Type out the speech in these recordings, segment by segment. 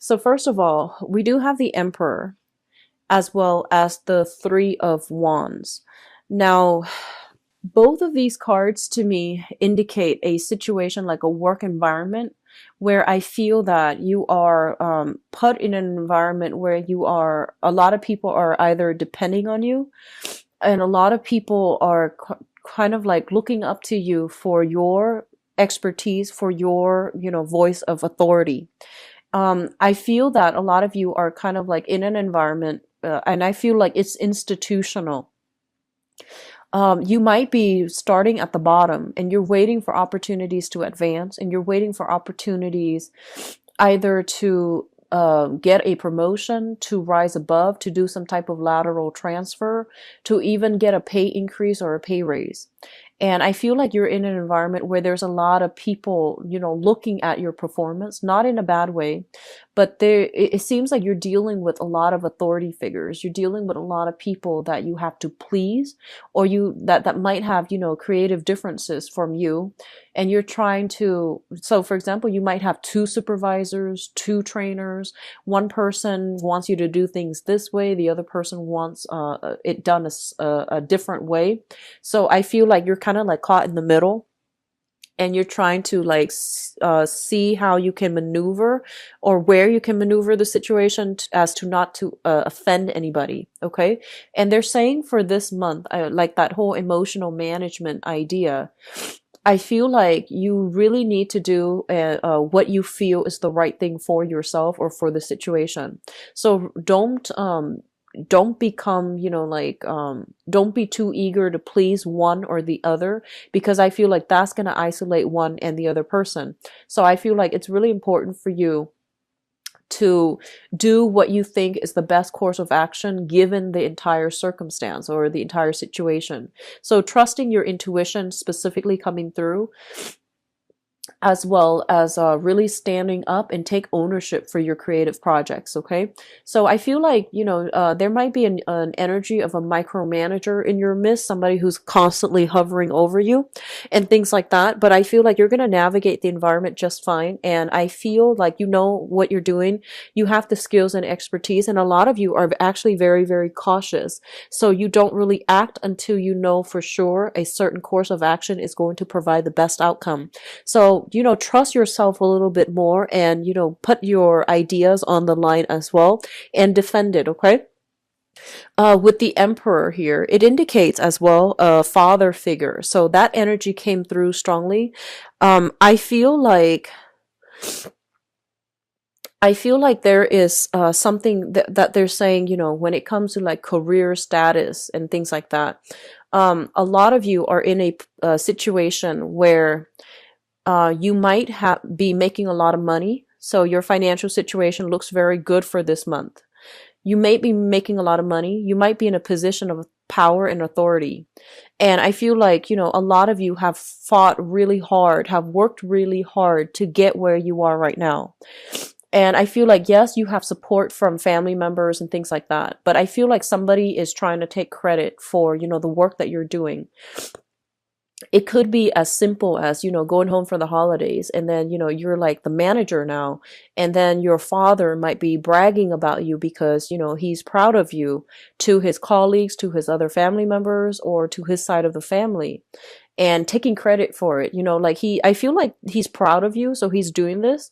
So first of all, we do have the Emperor as well as the Three of Wands. Now, both of these cards to me indicate a situation like a work environment where I feel that you are put in an environment where a lot of people are either depending on you, and a lot of people are kind of like looking up to you for your expertise, for your, voice of authority. I feel that a lot of you are kind of like in an environment, and I feel like it's institutional. You might be starting at the bottom and you're waiting for opportunities to advance, and you're waiting for opportunities either to get a promotion, to rise above, to do some type of lateral transfer, to even get a pay increase or a pay raise. And I feel like you're in an environment where there's a lot of people, looking at your performance, not in a bad way, but it seems like you're dealing with a lot of authority figures. You're dealing with a lot of people that you have to please, or that might have, creative differences from you. And you're trying to, so for example, you might have two supervisors, two trainers. One person wants you to do things this way. The other person wants it done a different way. So I feel like you're kind of like caught in the middle, and you're trying to like see how you can maneuver, or where you can maneuver the situation as to not to offend anybody. Okay. And they're saying for this month, like that whole emotional management idea, I feel like you really need to do what you feel is the right thing for yourself or for the situation. So don't become, don't be too eager to please one or the other, because I feel like that's going to isolate one and the other person. So I feel like it's really important for you to do what you think is the best course of action given the entire circumstance or the entire situation. So trusting your intuition specifically coming through, as well as really standing up and take ownership for your creative projects. Okay. So I feel like, there might be an energy of a micromanager in your midst, somebody who's constantly hovering over you and things like that. But I feel like you're going to navigate the environment just fine. And I feel like you know what you're doing. You have the skills and expertise. And a lot of you are actually very, very cautious. So you don't really act until you know for sure a certain course of action is going to provide the best outcome. So, trust yourself a little bit more, and, put your ideas on the line as well and defend it. Okay. With the Emperor here, it indicates as well a father figure. So that energy came through strongly. I feel like there is something that they're saying, when it comes to like career status and things like that. A lot of you are in a situation where you might be making a lot of money. So your financial situation looks very good for this month. You may be making a lot of money. You might be in a position of power and authority. And I feel like, a lot of you have fought really hard, have worked really hard to get where you are right now. And I feel like, yes, you have support from family members and things like that. But I feel like somebody is trying to take credit for, the work that you're doing. It could be as simple as, going home for the holidays, and then, you're like the manager now, and then your father might be bragging about you because, he's proud of you to his colleagues, to his other family members, or to his side of the family, and taking credit for it. I feel like he's proud of you, so he's doing this.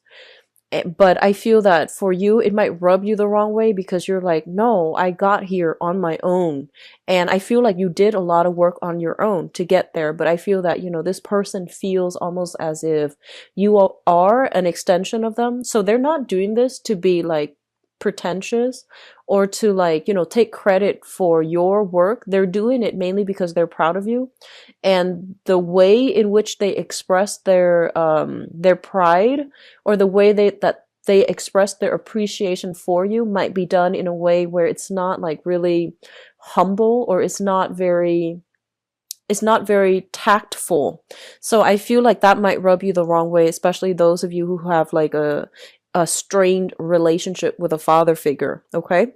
But I feel that for you, it might rub you the wrong way, because you're like, no, I got here on my own. And I feel like you did a lot of work on your own to get there. But I feel that, this person feels almost as if you are an extension of them. So they're not doing this to be like pretentious or to like, take credit for your work. They're doing it mainly because they're proud of you. And the way in which they express their pride, or the way that they express their appreciation for you, might be done in a way where it's not like really humble, or it's not very tactful. So I feel like that might rub you the wrong way, especially those of you who have like a strained relationship with a father figure. Okay.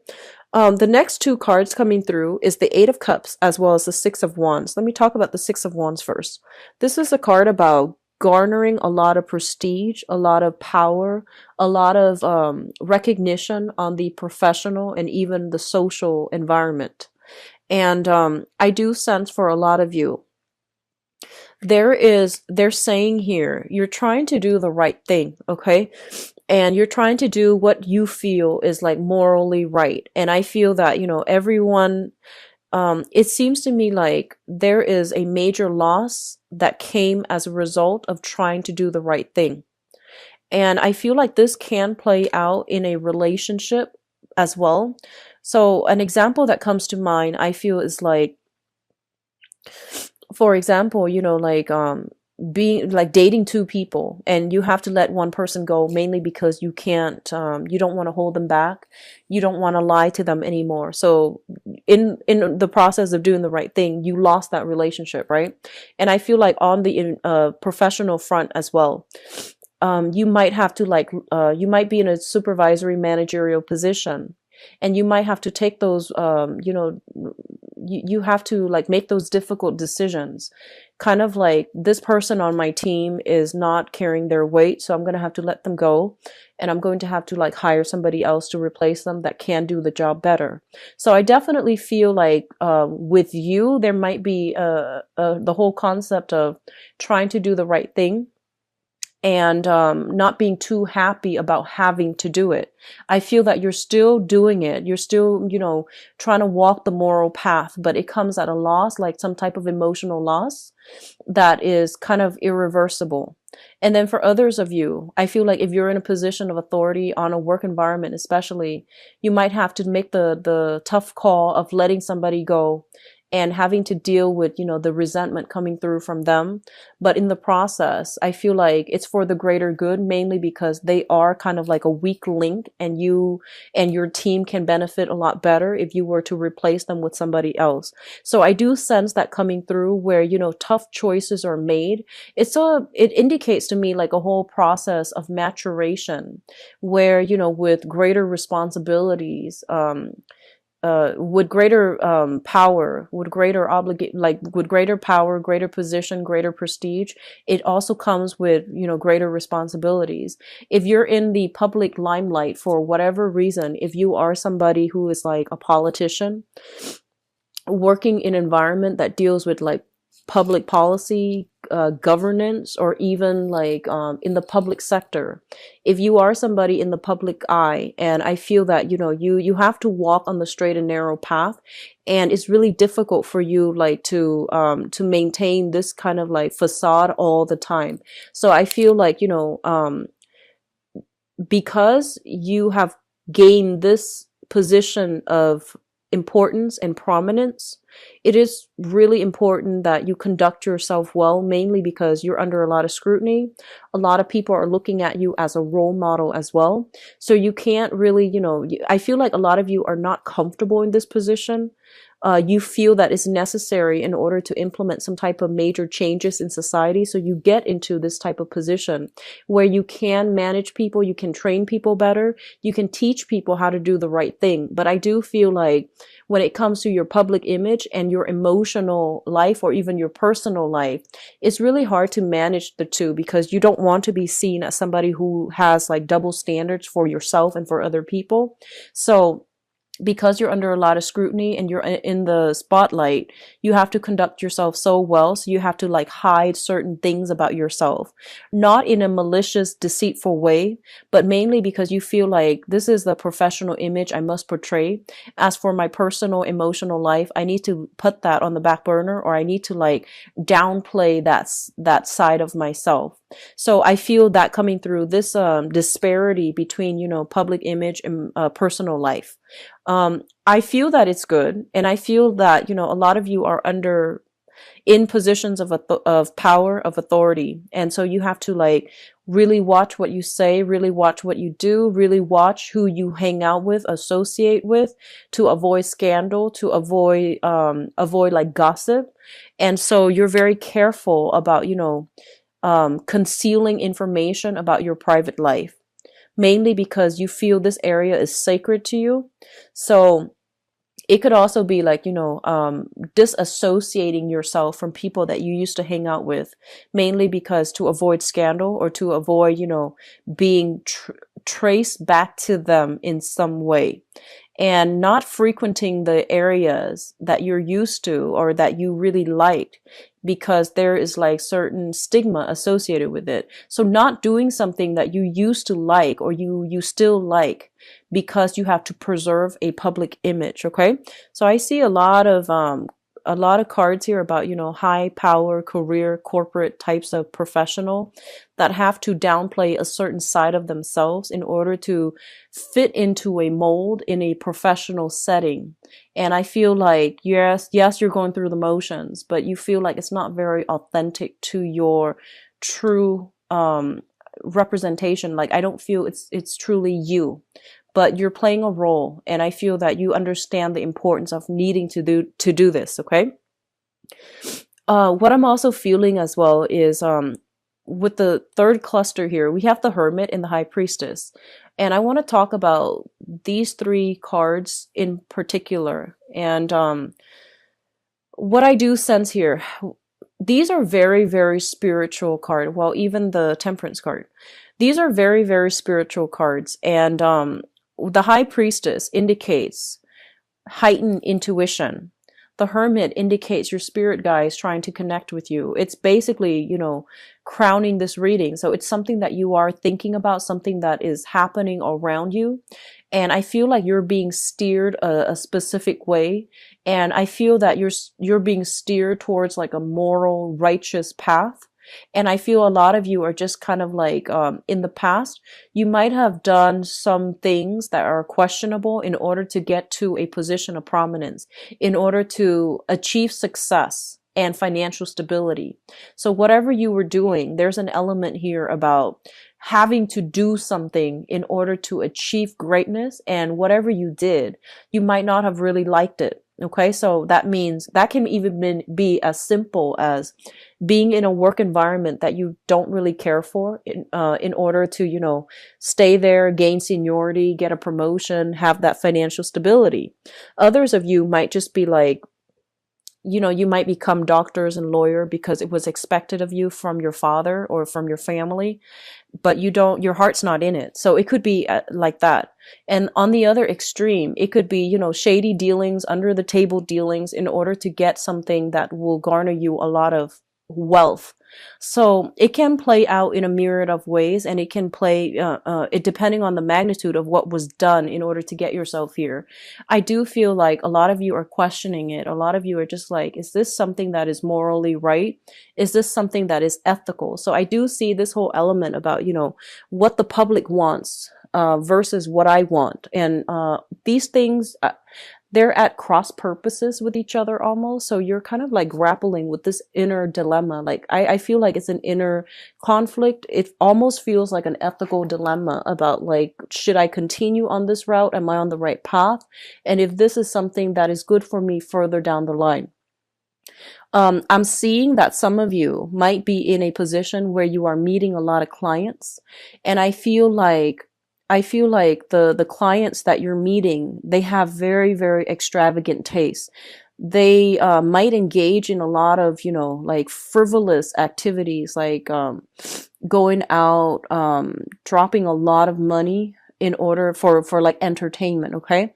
The next two cards coming through is the Eight of Cups as well as the Six of Wands. Let me talk about the Six of Wands first. This is a card about garnering a lot of prestige, a lot of power, a lot of recognition on the professional and even the social environment. And I do sense for a lot of you, they're saying here, you're trying to do the right thing, okay? And you're trying to do what you feel is like morally right. And I feel that, everyone, it seems to me like there is a major loss that came as a result of trying to do the right thing. And I feel like this can play out in a relationship as well. So an example that comes to mind, I feel, is like, for example, like being like dating two people, and you have to let one person go mainly because you can't, you don't want to hold them back, you don't want to lie to them anymore. So in the process of doing the right thing, you lost that relationship, right? And I feel like on the professional front as well, you might have to like, you might be in a supervisory managerial position, and you might have to take those, you have to like make those difficult decisions. Kind of like, this person on my team is not carrying their weight, so I'm going to have to let them go. And I'm going to have to like hire somebody else to replace them that can do the job better. So I definitely feel like with you, there might be the whole concept of trying to do the right thing, and not being too happy about having to do it. I feel that you're still doing it. You're still, trying to walk the moral path, but it comes at a loss, like some type of emotional loss that is kind of irreversible. And then for others of you, I feel like if you're in a position of authority on a work environment, especially, you might have to make the tough call of letting somebody go and having to deal with, the resentment coming through from them. But in the process, I feel like it's for the greater good, mainly because they are kind of like a weak link, and you and your team can benefit a lot better if you were to replace them with somebody else. So I do sense that coming through where, tough choices are made. It indicates to me like a whole process of maturation where, with greater responsibilities, with greater power, with greater with greater power, greater position, greater prestige, it also comes with, greater responsibilities. If you're in the public limelight for whatever reason, if you are somebody who is like a politician, working in an environment that deals with like public policy, governance, or even like in the public sector, if you are somebody in the public eye, and I feel that you have to walk on the straight and narrow path, and it's really difficult for you like to maintain this kind of like facade all the time. So I feel like because you have gained this position of importance and prominence, it is really important that you conduct yourself well, mainly because you're under a lot of scrutiny. A lot of people are looking at you as a role model as well. So you can't really, I feel like a lot of you are not comfortable in this position. You feel that it's necessary in order to implement some type of major changes in society. So you get into this type of position where you can manage people, you can train people better, you can teach people how to do the right thing. But I do feel like when it comes to your public image and your emotional life, or even your personal life, it's really hard to manage the two, because you don't want to be seen as somebody who has like double standards for yourself and for other people. So because you're under a lot of scrutiny and you're in the spotlight, you have to conduct yourself so well. So you have to like hide certain things about yourself, not in a malicious, deceitful way, but mainly because you feel like this is the professional image I must portray. As for my personal emotional life, I need to put that on the back burner, or I need to like downplay that side of myself. So I feel that coming through this disparity between, public image and personal life. I feel that it's good. And I feel that, a lot of you are in positions of power, of authority. And so you have to like really watch what you say, really watch what you do, really watch who you hang out with, associate with, to avoid scandal, to avoid like gossip. And so you're very careful about, concealing information about your private life, mainly because you feel this area is sacred to you. So It could also be like, disassociating yourself from people that you used to hang out with, mainly because to avoid scandal or to avoid, being traced back to them in some way, and not frequenting the areas that you're used to or that you really liked, because there is like certain stigma associated with it. So not doing something that you used to like or you still like because you have to preserve a public image. Okay. So I see a lot of cards here about, high power, career, corporate types of professional that have to downplay a certain side of themselves in order to fit into a mold in a professional setting. And I feel like, yes, you're going through the motions, but you feel like it's not very authentic to your true, representation. Like, I don't feel it's truly you, but you're playing a role. And I feel that you understand the importance of needing to do this. Okay. What I'm also feeling as well is, with the third cluster here, we have the Hermit and the High Priestess. And I want to talk about these three cards in particular. And what I do sense here, these are very, very spiritual cards. Well, even the Temperance card. These are very, very spiritual cards. And the High Priestess indicates heightened intuition. The Hermit indicates your spirit guides trying to connect with you. It's basically, crowning this reading. So it's something that you are thinking about, something that is happening around you. And I feel like you're being steered a specific way. And I feel that you're being steered towards like a moral, righteous path. And I feel a lot of you are just kind of like, in the past, you might have done some things that are questionable in order to get to a position of prominence, in order to achieve success and financial stability. So whatever you were doing, there's an element here about having to do something in order to achieve greatness. And whatever you did, you might not have really liked it. Okay, so that means that can even be as simple as being in a work environment that you don't really care for in order to, stay there, gain seniority, get a promotion, have that financial stability. Others of you might just be like, you might become doctors and lawyer because it was expected of you from your father or from your family, but your heart's not in it. So it could be like that. And on the other extreme, it could be, shady dealings, under the table dealings in order to get something that will garner you a lot of wealth. So it can play out in a myriad of ways, and it can play, it depending on the magnitude of what was done in order to get yourself here. I do feel like a lot of you are questioning it. A lot of you are just like, is this something that is morally right? Is this something that is ethical? So I do see this whole element about, what the public wants, versus what I want. And, these things, they're at cross purposes with each other almost. So you're kind of like grappling with this inner dilemma. Like I feel like it's an inner conflict. It almost feels like an ethical dilemma about like, should I continue on this route? Am I on the right path? And if this is something that is good for me further down the line. I'm seeing that some of you might be in a position where you are meeting a lot of clients. And I feel like the clients that you're meeting, they have very, very extravagant tastes. They might engage in a lot of, like frivolous activities, like going out, dropping a lot of money in order for like entertainment. Okay.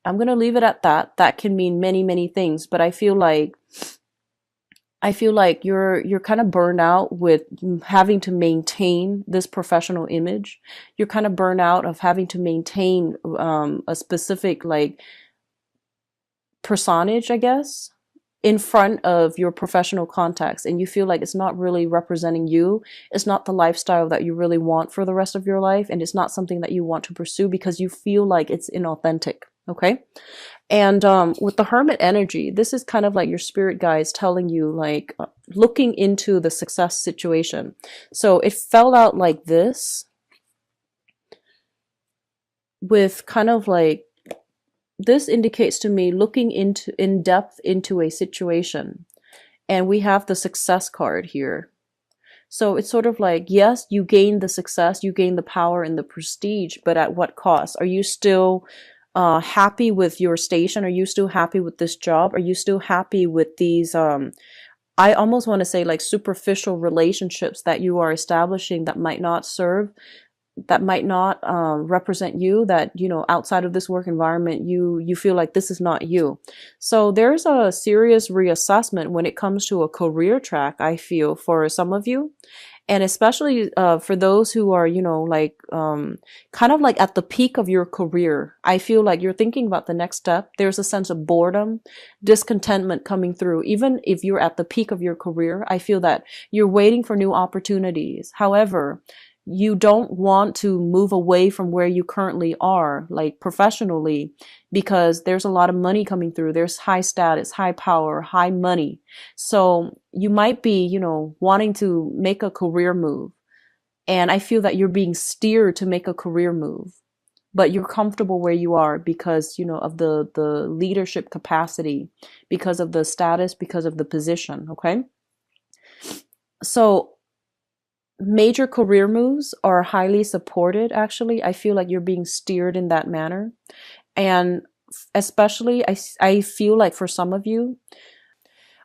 I'm going to leave it at that. That can mean many, many things, but I feel like you're kind of burned out with having to maintain this professional image. You're kind of burned out of having to maintain a specific like personage, I guess, in front of your professional contacts, and you feel like it's not really representing you. It's not the lifestyle that you really want for the rest of your life, and it's not something that you want to pursue because you feel like it's inauthentic. Okay. And with the Hermit energy, this is kind of like your spirit guides telling you, like, looking into the success situation. So it fell out like this, with kind of like, this indicates to me looking in depth into a situation. And we have the success card here. So it's sort of like, yes, you gain the success, you gain the power and the prestige, but at what cost? Are you still happy with your station? Are you still happy with this job? Are you still happy with these I almost want to say like superficial relationships that you are establishing that might not serve, that might not represent you, that, you know, outside of this work environment, you feel like this is not you. So there's a serious reassessment when it comes to a career track, I feel, for some of you. And especially for those who are, you know, like kind of like at the peak of your career, I feel like you're thinking about the next step. There's a sense of boredom, discontentment coming through. Even if you're at the peak of your career, I feel that you're waiting for new opportunities. However, you don't want to move away from where you currently are, like professionally, because there's a lot of money coming through. There's high status, high power, high money. So you might be, you know, wanting to make a career move. And I feel that you're being steered to make a career move, but you're comfortable where you are because, you know, of the leadership capacity, because of the status, because of the position. Okay. So major career moves are highly supported, actually. I feel like you're being steered in that manner. And especially, I feel like for some of you,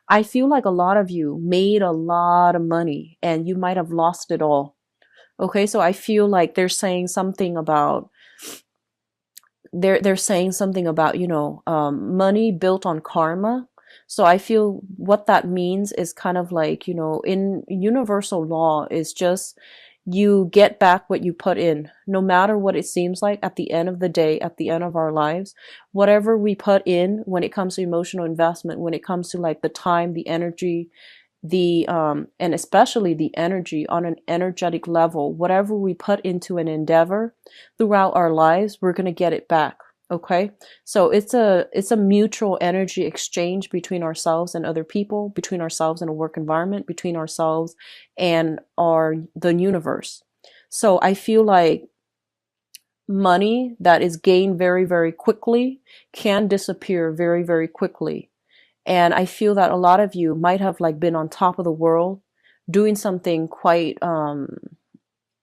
I feel like a lot of you made a lot of money and you might have lost it all. Okay, so I feel like they're saying something about they're saying something about, you know, money built on karma. So I feel what that means is kind of like, you know, in universal law is just you get back what you put in, no matter what it seems like at the end of the day, at the end of our lives, whatever we put in when it comes to emotional investment, when it comes to like the time, the energy, the and especially the energy on an energetic level, whatever we put into an endeavor throughout our lives, we're going to get it back. Okay, so it's a mutual energy exchange between ourselves and other people, between ourselves and a work environment, between ourselves and the universe. So I feel like money that is gained very, very quickly can disappear very, very quickly. And I feel that a lot of you might have like been on top of the world doing something quite,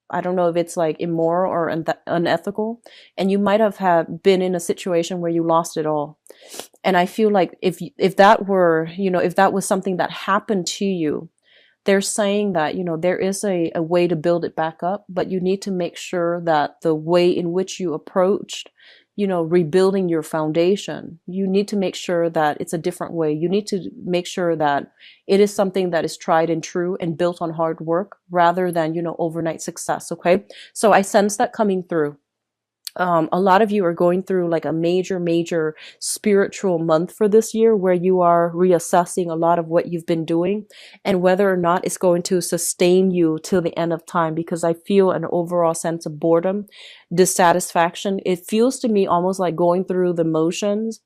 I don't know if it's like immoral or unethical. And you might have been in a situation where you lost it all. And I feel like if that were, you know, if that was something that happened to you, they're saying that, you know, there is a way to build it back up, but you need to make sure that the way in which you approached, you know, rebuilding your foundation, you need to make sure that it's a different way. You need to make sure that it is something that is tried and true and built on hard work rather than, you know, overnight success. Okay. So I sense that coming through. A lot of you are going through like a major spiritual month for this year where you are reassessing a lot of what you've been doing and whether or not it's going to sustain you till the end of time, because I feel an overall sense of boredom, dissatisfaction. It feels to me almost like going through the motions,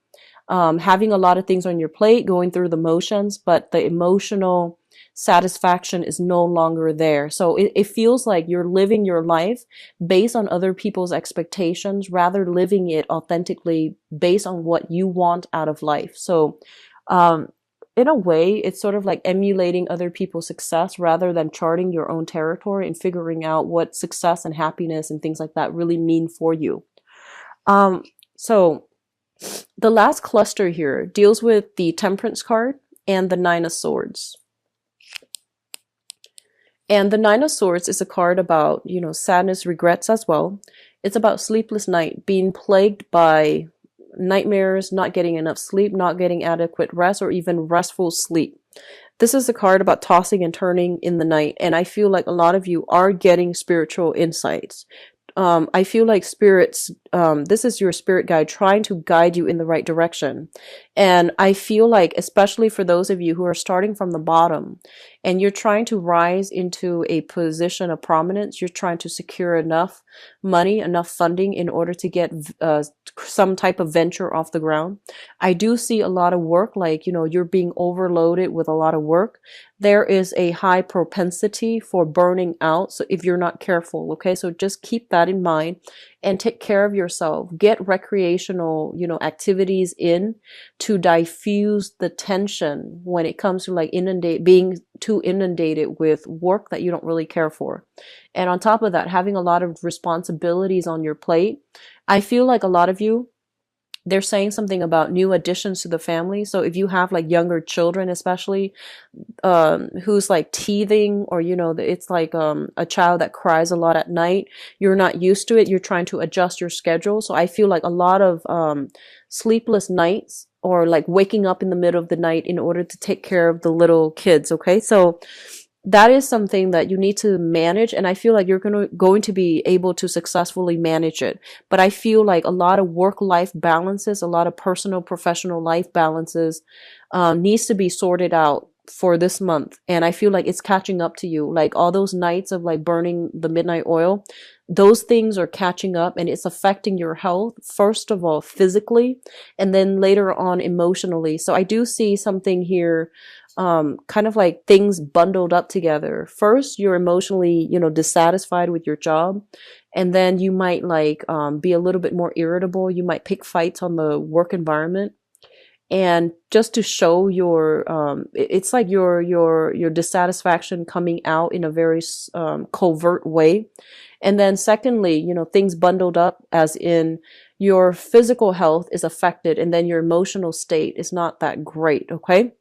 having a lot of things on your plate, going through the motions, but the emotional satisfaction is no longer there. So it feels like you're living your life based on other people's expectations rather living it authentically based on what you want out of life. So, in a way, it's sort of like emulating other people's success rather than charting your own territory and figuring out what success and happiness and things like that really mean for you. So the last cluster here deals with the Temperance card and the Nine of Swords. And the Nine of Swords is a card about, you know, sadness, regrets as well. It's about sleepless night, being plagued by nightmares, not getting enough sleep, not getting adequate rest, or even restful sleep. This is a card about tossing and turning in the night. And I feel like a lot of you are getting spiritual insights. I feel like spirits, this is your spirit guide trying to guide you in the right direction. And I feel like, especially for those of you who are starting from the bottom and you're trying to rise into a position of prominence, you're trying to secure enough money, enough funding in order to get some type of venture off the ground. I do see a lot of work, like, you know, you're being overloaded with a lot of work. There is a high propensity for burning out. So if you're not careful, okay, so just keep that in mind and take care of yourself. Get recreational, you know, activities in to diffuse the tension when it comes to like being too inundated with work that you don't really care for. And on top of that, having a lot of responsibilities on your plate. I feel like a lot of you They're saying something about new additions to the family. So if you have like younger children, especially, who's like teething, or it's like a child that cries a lot at night, you're not used to it, you're trying to adjust your schedule. So I feel like a lot of sleepless nights, or like waking up in the middle of the night in order to take care of the little kids. Okay, so that is something that you need to manage, and I feel like you're going to be able to successfully manage it. But I feel like a lot of work life balances, a lot of personal professional life balances, needs to be sorted out for this month. And I feel like it's catching up to you, like all those nights of like burning the midnight oil, those things are catching up, and it's affecting your health, first of all physically, and then later on emotionally. So I do see something here, kind of like things bundled up together. First, you're emotionally, dissatisfied with your job, and then you might like be a little bit more irritable. You might pick fights on the work environment, and just to show your, it's like your dissatisfaction coming out in a very covert way. And then secondly, things bundled up, as in your physical health is affected, and then your emotional state is not that great. Okay,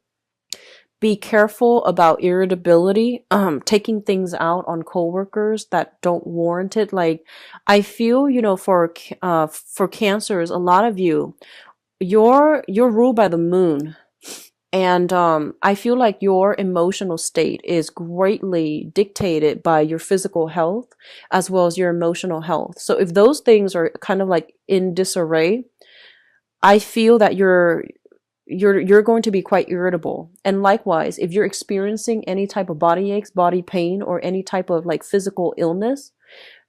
be careful about irritability, taking things out on coworkers that don't warrant it. Like, I feel, for cancers, a lot of you, you're ruled by the moon. And I feel like your emotional state is greatly dictated by your physical health as well as your emotional health. So if those things are kind of like in disarray, I feel that you're going to be quite irritable. And likewise, if you're experiencing any type of body aches, body pain, or any type of like physical illness,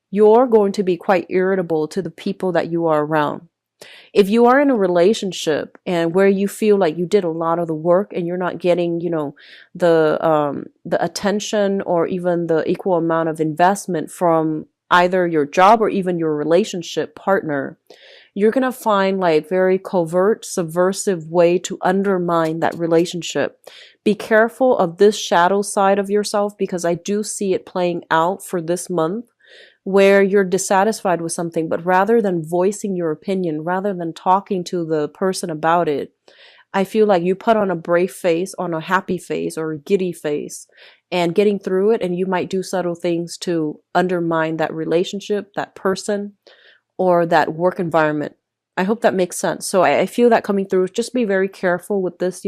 you're going to be quite irritable to the people that you are around. If you are in a relationship and where you feel like you did a lot of the work and you're not getting, the attention or even the equal amount of investment from either your job or even your relationship partner, you're going to find like very covert, subversive way to undermine that relationship. Be careful of this shadow side of yourself, because I do see it playing out for this month, where you're dissatisfied with something, but rather than voicing your opinion, rather than talking to the person about it, I feel like you put on a brave face, on a happy face, or a giddy face, and getting through it, and you might do subtle things to undermine that relationship, that person, or that work environment. I hope that makes sense. So I feel that coming through. Just be very careful with this,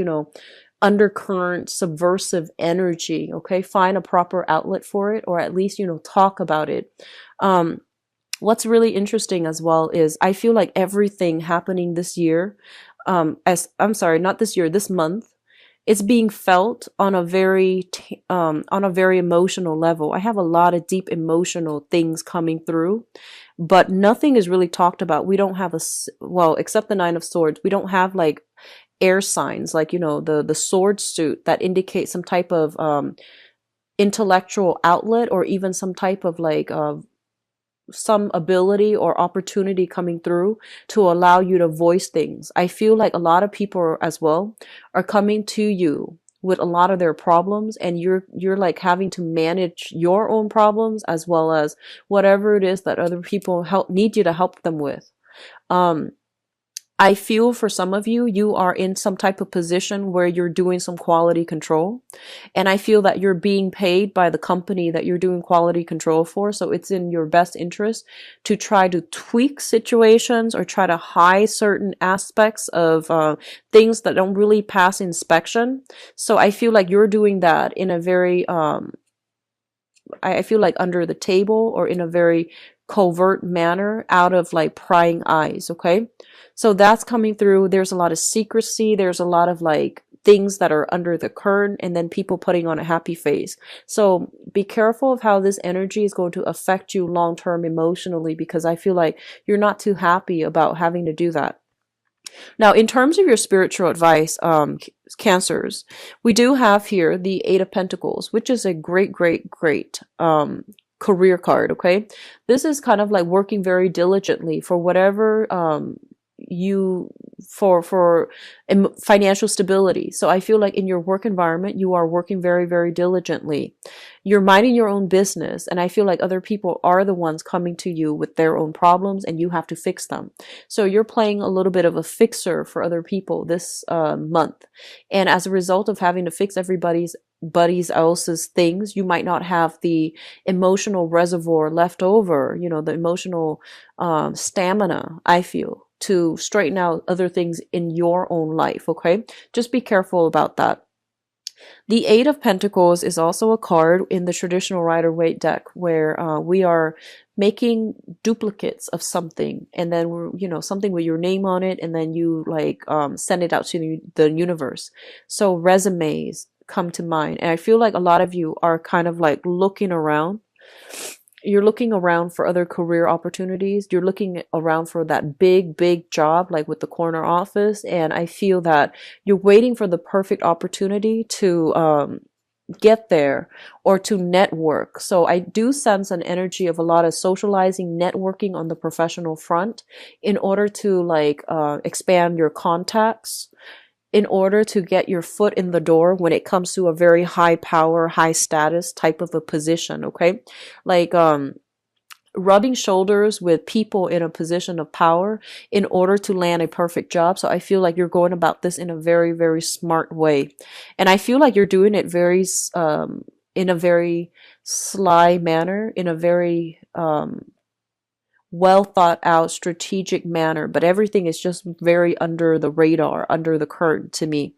undercurrent subversive energy. Okay, find a proper outlet for it, or at least talk about it. What's really interesting as well is I feel like everything happening this year, as I'm sorry, not this year, this month, it's being felt on a very emotional level. I have a lot of deep emotional things coming through, but nothing is really talked about. We don't have well, except the Nine of Swords, we don't have like air signs, like the sword suit that indicates some type of intellectual outlet, or even some type of like some ability or opportunity coming through to allow you to voice things. I feel like a lot of people as well are coming to you with a lot of their problems, and you're like having to manage your own problems as well as whatever it is that other people need you to help them with. I feel for some of you, you are in some type of position where you're doing some quality control. And I feel that you're being paid by the company that you're doing quality control for. So it's in your best interest to try to tweak situations or try to hide certain aspects of things that don't really pass inspection. So I feel like you're doing that in a very, I feel like under the table, or in a very covert manner, out of like prying eyes. Okay, so that's coming through. There's a lot of secrecy, there's a lot of like things that are under the curtain, and then people putting on a happy face. So be careful of how this energy is going to affect you long term emotionally, because I feel like you're not too happy about having to do that. Now, in terms of your spiritual advice, Cancers, we do have here the Eight of Pentacles, which is a great, great, great career card. Okay, this is kind of like working very diligently for whatever you for financial stability. So I feel like in your work environment, you are working very, very diligently. You're minding your own business. And I feel like other people are the ones coming to you with their own problems and you have to fix them. So you're playing a little bit of a fixer for other people this month. And as a result of having to fix everybody's else's things, you might not have the emotional reservoir left over, the emotional stamina, I feel, to straighten out other things in your own life. Okay, just be careful about that. The Eight of Pentacles is also a card in the traditional Rider-Waite deck where we are making duplicates of something, and then we're, something with your name on it, and then you like send it out to the universe. So resumes come to mind, and I feel like a lot of you are kind of like looking around. You're looking around for other career opportunities. You're looking around for that big job, like with the corner office. And I feel that you're waiting for the perfect opportunity to get there or to network. So I do sense an energy of a lot of socializing, networking on the professional front in order to like expand your contacts, in order to get your foot in the door when it comes to a very high power, high status type of a position. Okay. Like, rubbing shoulders with people in a position of power in order to land a perfect job. So I feel like you're going about this in a very, very smart way. And I feel like you're doing it in a very sly manner, in a very, well thought out strategic manner, but everything is just very under the radar, under the curtain to me.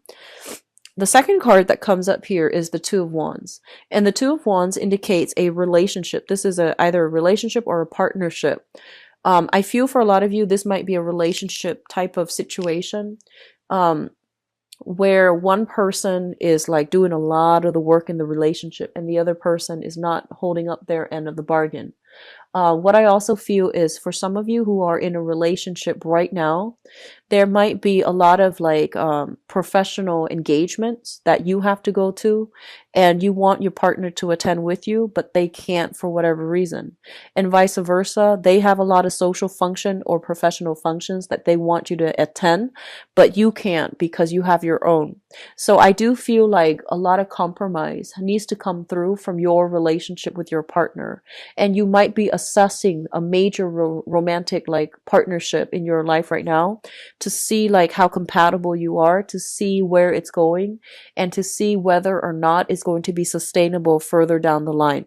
The second card that comes up here is the Two of Wands, and the Two of Wands indicates a relationship. This is either a relationship or a partnership. I feel for a lot of you this might be a relationship type of situation, where one person is like doing a lot of the work in the relationship and the other person is not holding up their end of the bargain. What I also feel is for some of you who are in a relationship right now, there might be a lot of like professional engagements that you have to go to, and you want your partner to attend with you, but they can't for whatever reason. And vice versa, they have a lot of social function or professional functions that they want you to attend, but you can't because you have your own. So I do feel like a lot of compromise needs to come through from your relationship with your partner. And you might be assessing a major romantic like partnership in your life right now to see like how compatible you are, to see where it's going, and to see whether or not it's going to be sustainable further down the line.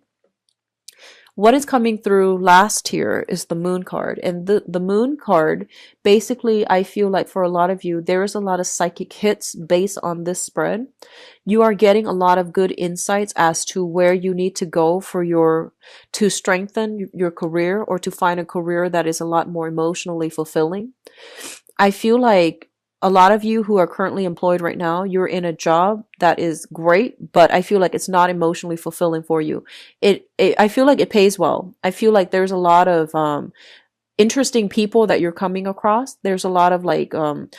What is coming through last here is the Moon card. And the Moon card, basically, I feel like for a lot of you, there is a lot of psychic hits based on this spread. You are getting a lot of good insights as to where you need to go to strengthen your career or to find a career that is a lot more emotionally fulfilling. I feel like a lot of you who are currently employed right now, you're in a job that is great, but I feel like it's not emotionally fulfilling for you. I feel like it pays well. I feel like there's a lot of interesting people that you're coming across. There's a lot of like an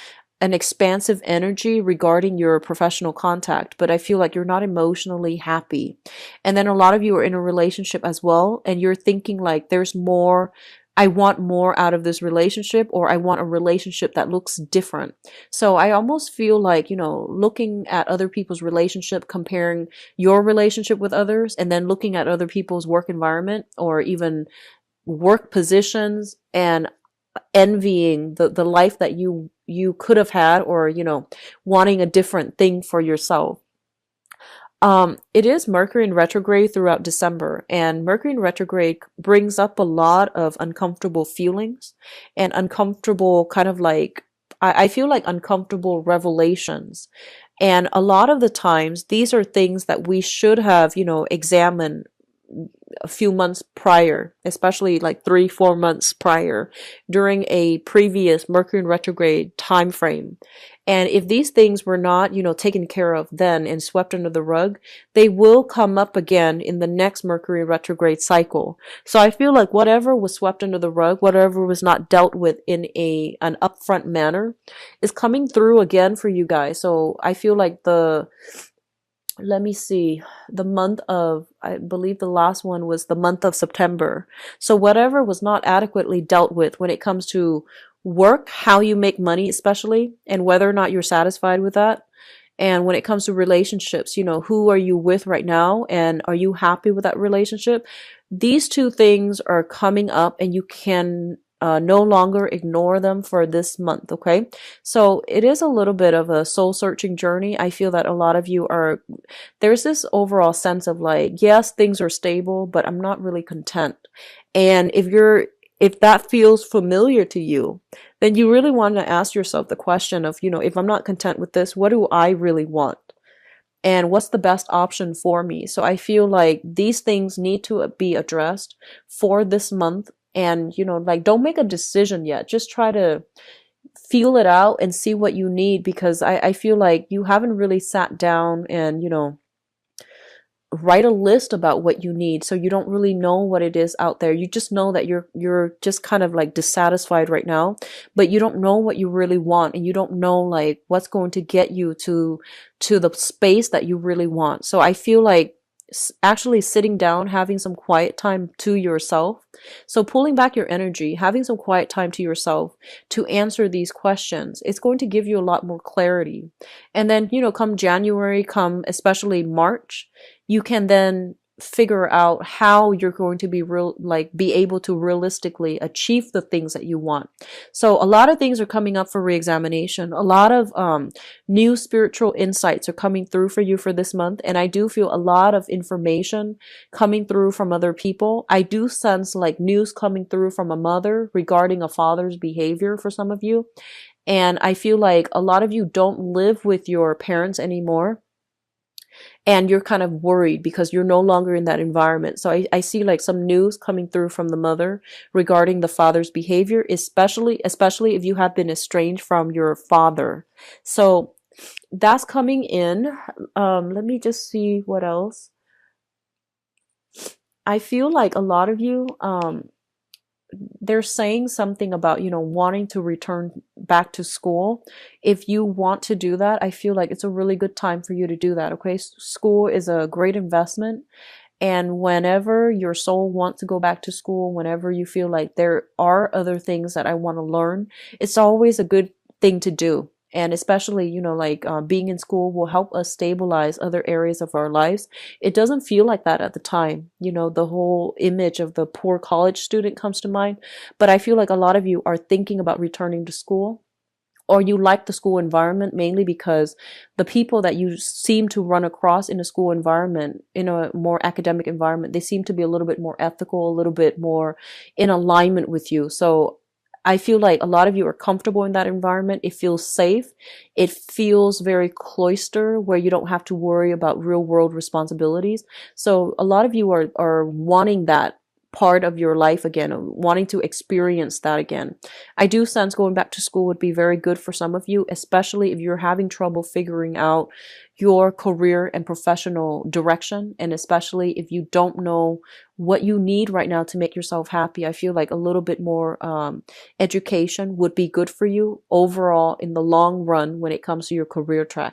expansive energy regarding your professional contact, but I feel like you're not emotionally happy. And then a lot of you are in a relationship as well, and you're thinking like there's more. I want more out of this relationship, or I want a relationship that looks different. So I almost feel like, looking at other people's relationship, comparing your relationship with others, and then looking at other people's work environment or even work positions and envying the life that you could have had, or, wanting a different thing for yourself. It is Mercury in retrograde throughout December, and Mercury in retrograde brings up a lot of uncomfortable feelings and uncomfortable kind of like, I feel like uncomfortable revelations. And a lot of the times, these are things that we should have, examined a few months prior, especially like 3-4 months prior, during a previous Mercury in retrograde time frame. And if these things were not, taken care of then and swept under the rug, they will come up again in the next Mercury retrograde cycle. So I feel like whatever was swept under the rug, whatever was not dealt with in an upfront manner, is coming through again for you guys. So I feel like let me see, the month of, I believe the last one was the month of September. So whatever was not adequately dealt with when it comes to work, how you make money, especially, and whether or not you're satisfied with that. And when it comes to relationships, who are you with right now? And are you happy with that relationship? These two things are coming up and you can no longer ignore them for this month. Okay. So it is a little bit of a soul searching journey. I feel that a lot of you there's this overall sense of like, yes, things are stable, but I'm not really content. And if that feels familiar to you, then you really want to ask yourself the question of, if I'm not content with this, what do I really want? And what's the best option for me? So I feel like these things need to be addressed for this month. And, like, don't make a decision yet. Just try to feel it out and see what you need, because I feel like you haven't really sat down and, write a list about what you need, so you don't really know what it is out there. You just know that you're just kind of like dissatisfied right now, but you don't know what you really want, and you don't know like what's going to get you to the space that you really want. So I feel like actually sitting down, having some quiet time to yourself, so pulling back your energy, having some quiet time to yourself to answer these questions, it's going to give you a lot more clarity. And then, come January, come especially March, you can then figure out how you're going to be able to realistically achieve the things that you want. So a lot of things are coming up for reexamination. A lot of new spiritual insights are coming through for you for this month, and I do feel a lot of information coming through from other people. I do sense like news coming through from a mother regarding a father's behavior for some of you, and I feel like a lot of you don't live with your parents anymore, and you're kind of worried because you're no longer in that environment. So I see like some news coming through from the mother regarding the father's behavior, especially if you have been estranged from your father. So that's coming in. Let me just see what else. I feel like a lot of you, they're saying something about, wanting to return back to school. If you want to do that, I feel like it's a really good time for you to do that. Okay. School is a great investment. And whenever your soul wants to go back to school, whenever you feel like there are other things that I want to learn, it's always a good thing to do. And especially, being in school will help us stabilize other areas of our lives. It doesn't feel like that at the time. The whole image of the poor college student comes to mind. But I feel like a lot of you are thinking about returning to school, or you like the school environment mainly because the people that you seem to run across in a school environment, in a more academic environment, they seem to be a little bit more ethical, a little bit more in alignment with you. So I feel like a lot of you are comfortable in that environment. It feels safe. It feels very cloister, where you don't have to worry about real world responsibilities. So a lot of you are wanting that part of your life again, wanting to experience that again. I do sense going back to school would be very good for some of you, especially if you're having trouble figuring out your career and professional direction, and especially if you don't know what you need right now to make yourself happy. I feel like a little bit more education would be good for you overall in the long run when it comes to your career track.